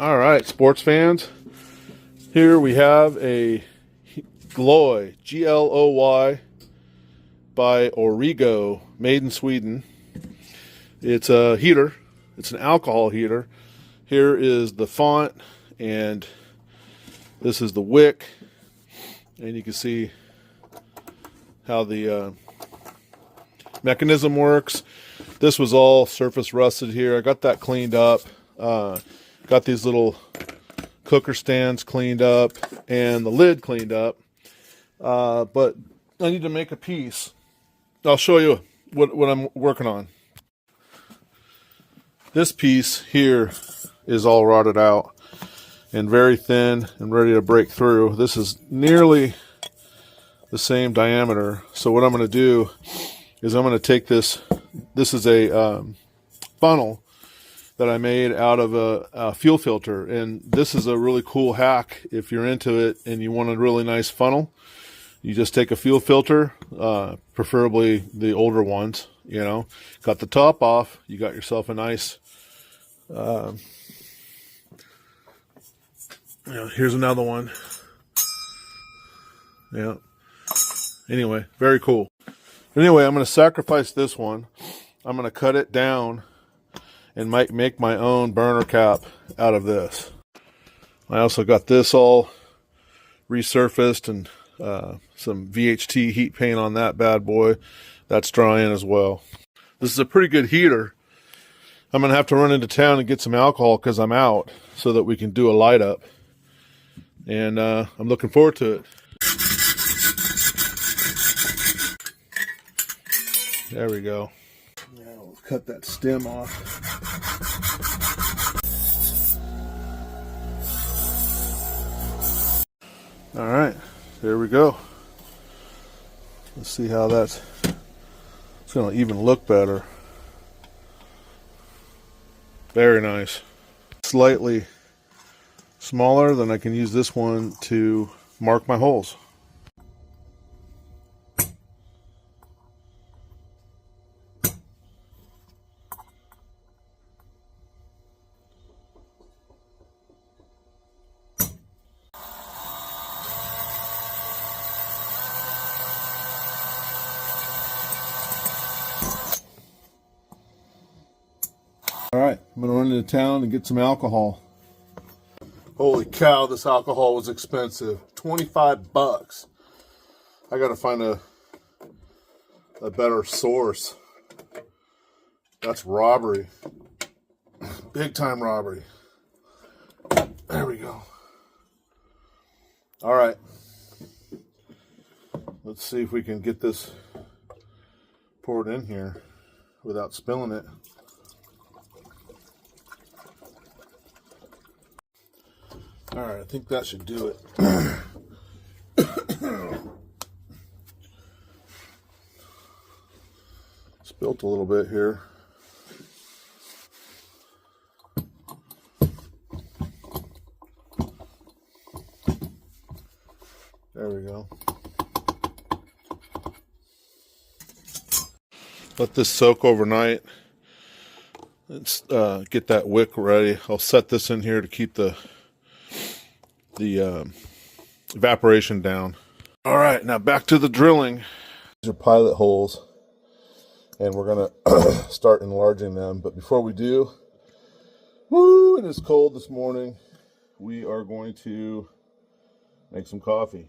All right, sports fans. Here we have a Gloy, Gloy, by ORIGO, made in Sweden. It's a heater. It's an alcohol heater. Here is the font, and this is the wick. And you can see how the mechanism works. This was all surface rusted here. I got that cleaned up. Got these little cooker stands cleaned up and the lid cleaned up. But I need to make a piece. I'll show you what I'm working on. This piece here is all rotted out and very thin and ready to break through. This is nearly the same diameter. So what I'm going to do is I'm going to take this. This is a funnel that I made out of a fuel filter, and this is a really cool hack if you're into it and you want a really nice funnel. You just take a fuel filter, preferably the older ones, you know, cut the top off, you got yourself a nice, you know, here's another one. Yeah. Anyway, very cool. Anyway, I'm going to sacrifice this one. I'm going to cut it down and might make my own burner cap out of this. I also got this all resurfaced and some VHT heat paint on that bad boy. That's drying as well. This is a pretty good heater. I'm going to have to run into town and get some alcohol because I'm out so that we can do a light up. And I'm looking forward to it. There we go. Now we'll cut that stem off. All right, there we go. Let's see how it's going to even look better. Very nice. Slightly smaller, then I can use this one to mark my holes. All right, I'm going to run into town and get some alcohol. Holy cow, this alcohol was expensive. 25 bucks. I got to find a better source. That's robbery. Big time robbery. There we go. All right. Let's see if we can get this poured in here without spilling it. All right, I think that should do it. Spilt a little bit here. There we go. Let this soak overnight. Let's get that wick ready. I'll set this in here to keep the evaporation down. All right, now back to the drilling. These are pilot holes, and we're gonna start enlarging them. But before we do, woo, it is cold this morning. We are going to make some coffee.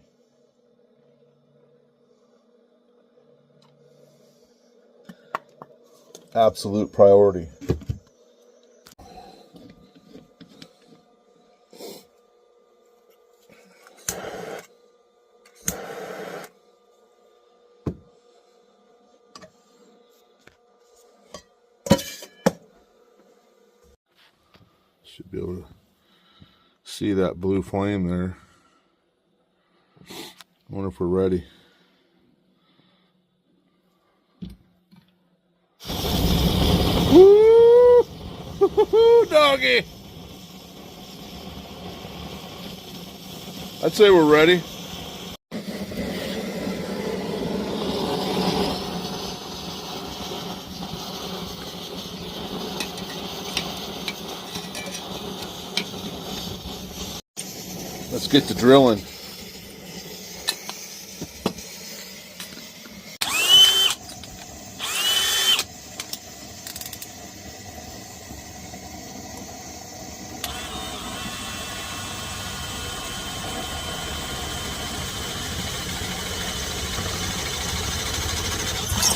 Absolute priority. Should be able to see that blue flame there. I wonder if we're ready. Woo! Doggy! I'd say we're ready. Let's get to drilling.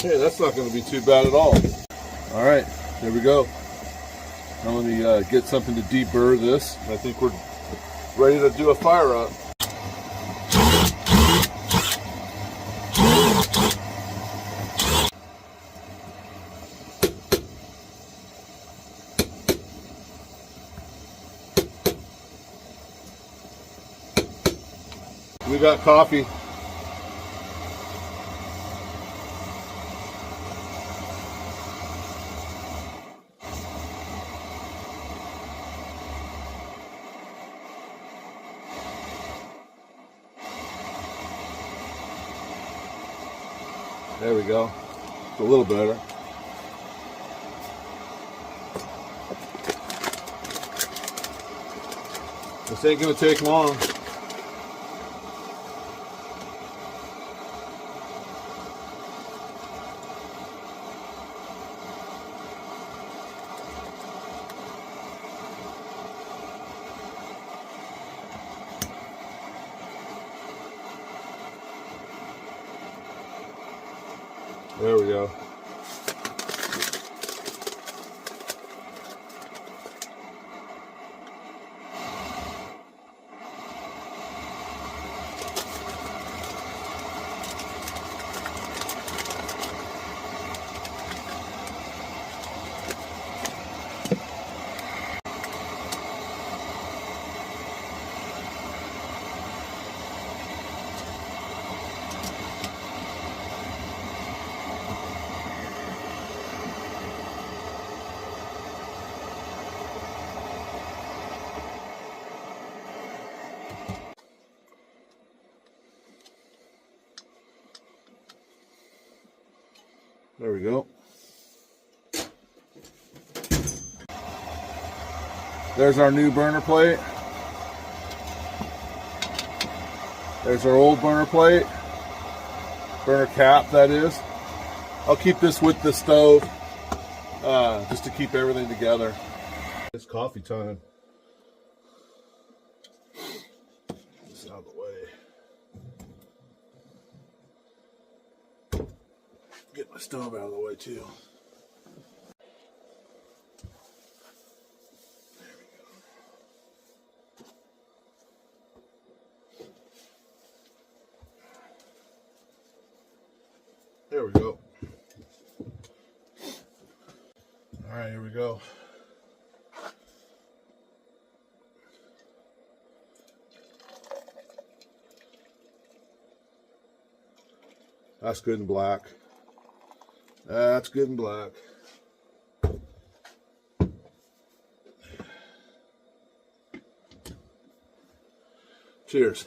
Hey, that's not going to be too bad at all. All right, there we go. Now let me get something to deburr this. I think we're ready to do a fire up. We got coffee. There we go. It's a little better. This ain't gonna take long. There we go. There we go. There's our new burner plate. There's our old burner plate. Burner cap, that is. I'll keep this with the stove just to keep everything together. It's coffee time. This out of the way. Get my stove out of the way too. There we go. All right, here we go. That's good and black. That's good and black. Cheers.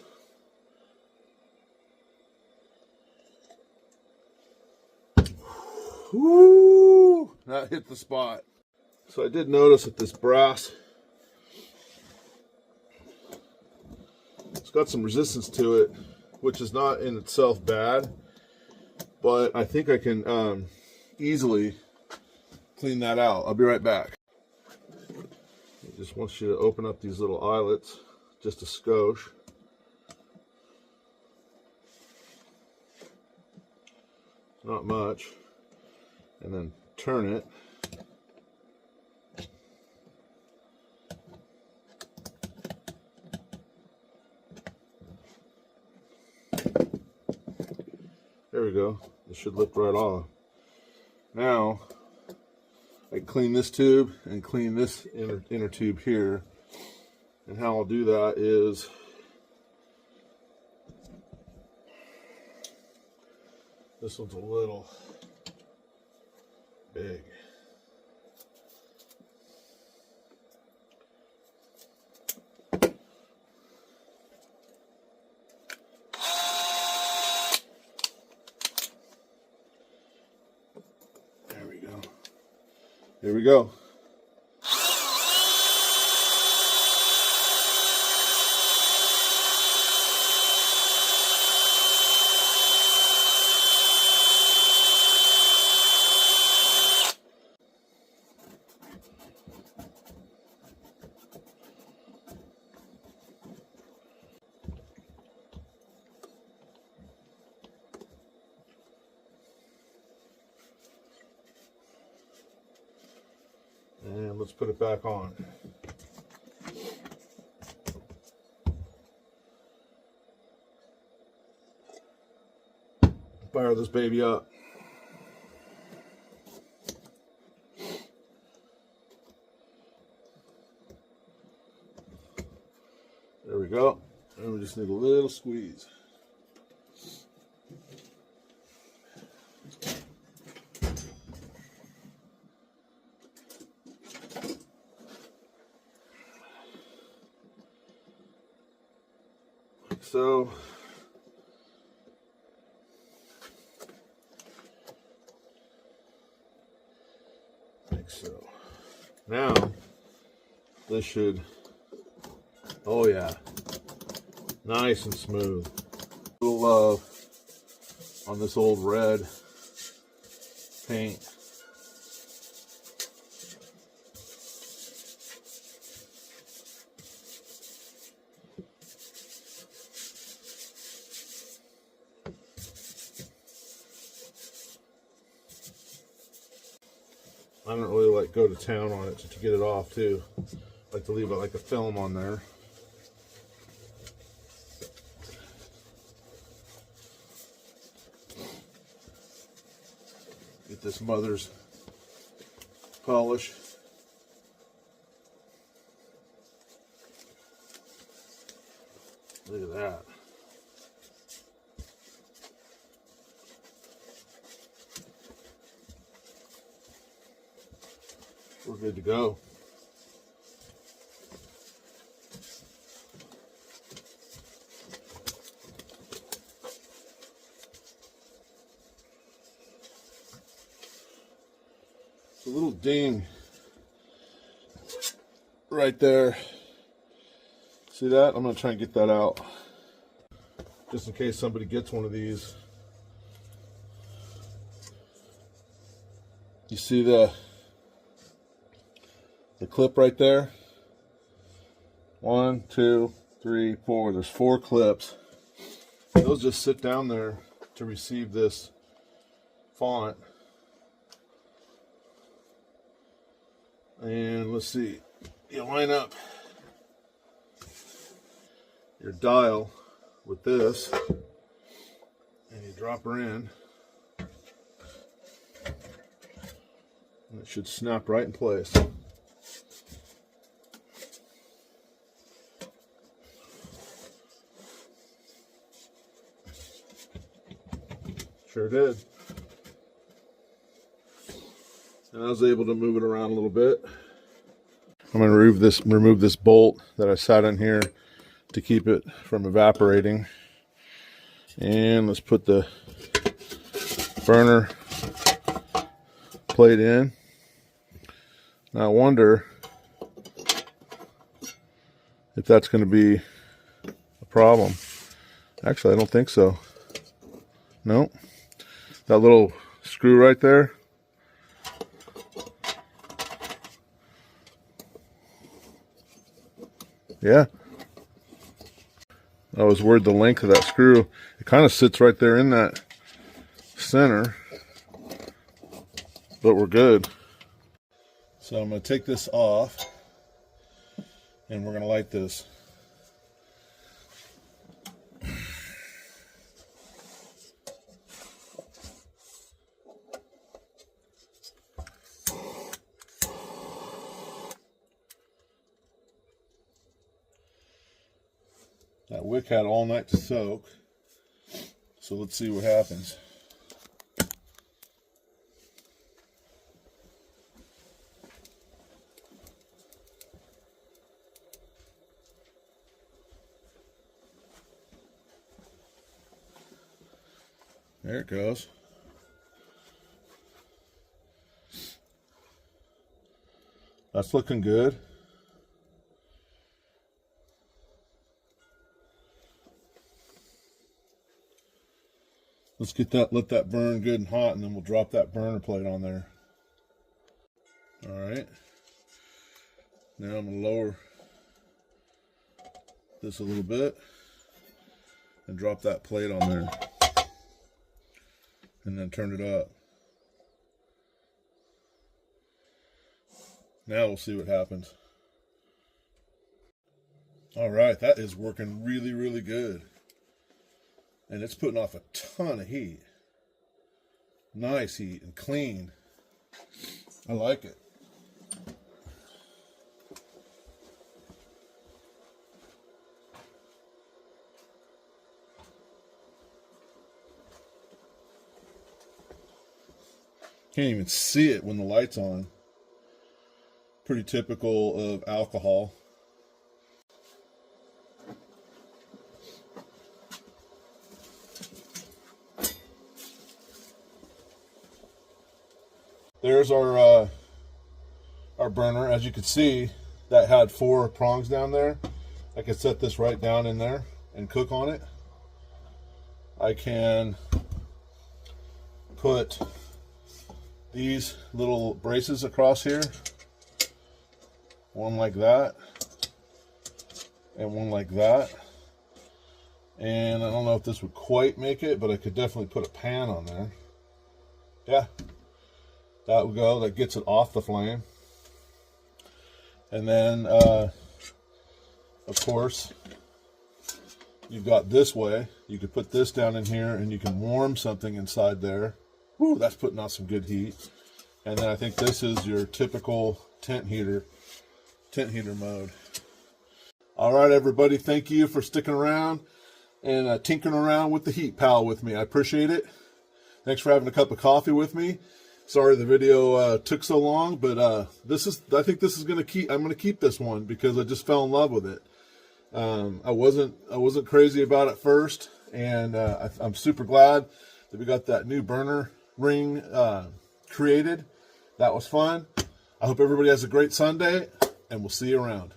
Woo! That hit the spot. So I did notice that this brass, it's got some resistance to it, which is not in itself bad, but I think I can easily clean that out. I'll be right back. I just want you to open up these little eyelets just a skosh. Not much. And then turn it. There we go. It should lift right off. Now, I clean this tube and clean this inner tube here. And how I'll do that is this one's a little big. There we go. Here we go. And let's put it back on. Fire this baby up. There we go. And we just need a little squeeze. Like so. Like so. Now, this should, oh yeah, nice and smooth. A little love on this old red paint. I don't really like go to town on it to get it off too. I like to leave it like a film on there. Get this mother's polish. Look at that. We're good to go. It's a little ding right there. See that? I'm going to try and get that out. Just in case somebody gets one of these. You see the clip right there? 1, 2, 3, 4. There's 4 clips. Those just sit down there to receive this font. And let's see. You line up your dial with this, and you drop her in. And it should snap right in place. Sure did. And I was able to move it around a little bit. I'm going to remove this bolt that I sat in here to keep it from evaporating. And let's put the burner plate in. Now I wonder if that's going to be a problem. Actually, I don't think so. Nope. That little screw right there. Yeah. I was worried the length of that screw. It kind of sits right there in that center. But we're good. So I'm going to take this off. And we're going to light this. That wick had all night to soak, so let's see what happens. There it goes. That's looking good. Let's get that, let that burn good and hot, and then we'll drop that burner plate on there. All right. Now I'm going to lower this a little bit and drop that plate on there. And then turn it up. Now we'll see what happens. All right, that is working really, really good. And it's putting off a ton of heat. Nice heat and clean. I like it. Can't even see it when the light's on. Pretty typical of alcohol. There's our burner. As you can see, that had 4 prongs down there. I can set this right down in there and cook on it. I can put these little braces across here. One like that, and one like that. And I don't know if this would quite make it, but I could definitely put a pan on there. Yeah. That would go, that gets it off the flame. And then, of course, you've got this way. You could put this down in here and you can warm something inside there. Woo, that's putting out some good heat. And then I think this is your typical tent heater mode. All right, everybody, thank you for sticking around and tinkering around with the Heat Pal with me. I appreciate it. Thanks for having a cup of coffee with me. Sorry the video took so long, but I think this is gonna keep. I'm gonna keep this one because I just fell in love with it. I wasn't crazy about it first, and I'm super glad that we got that new burner ring created. That was fun. I hope everybody has a great Sunday, and we'll see you around.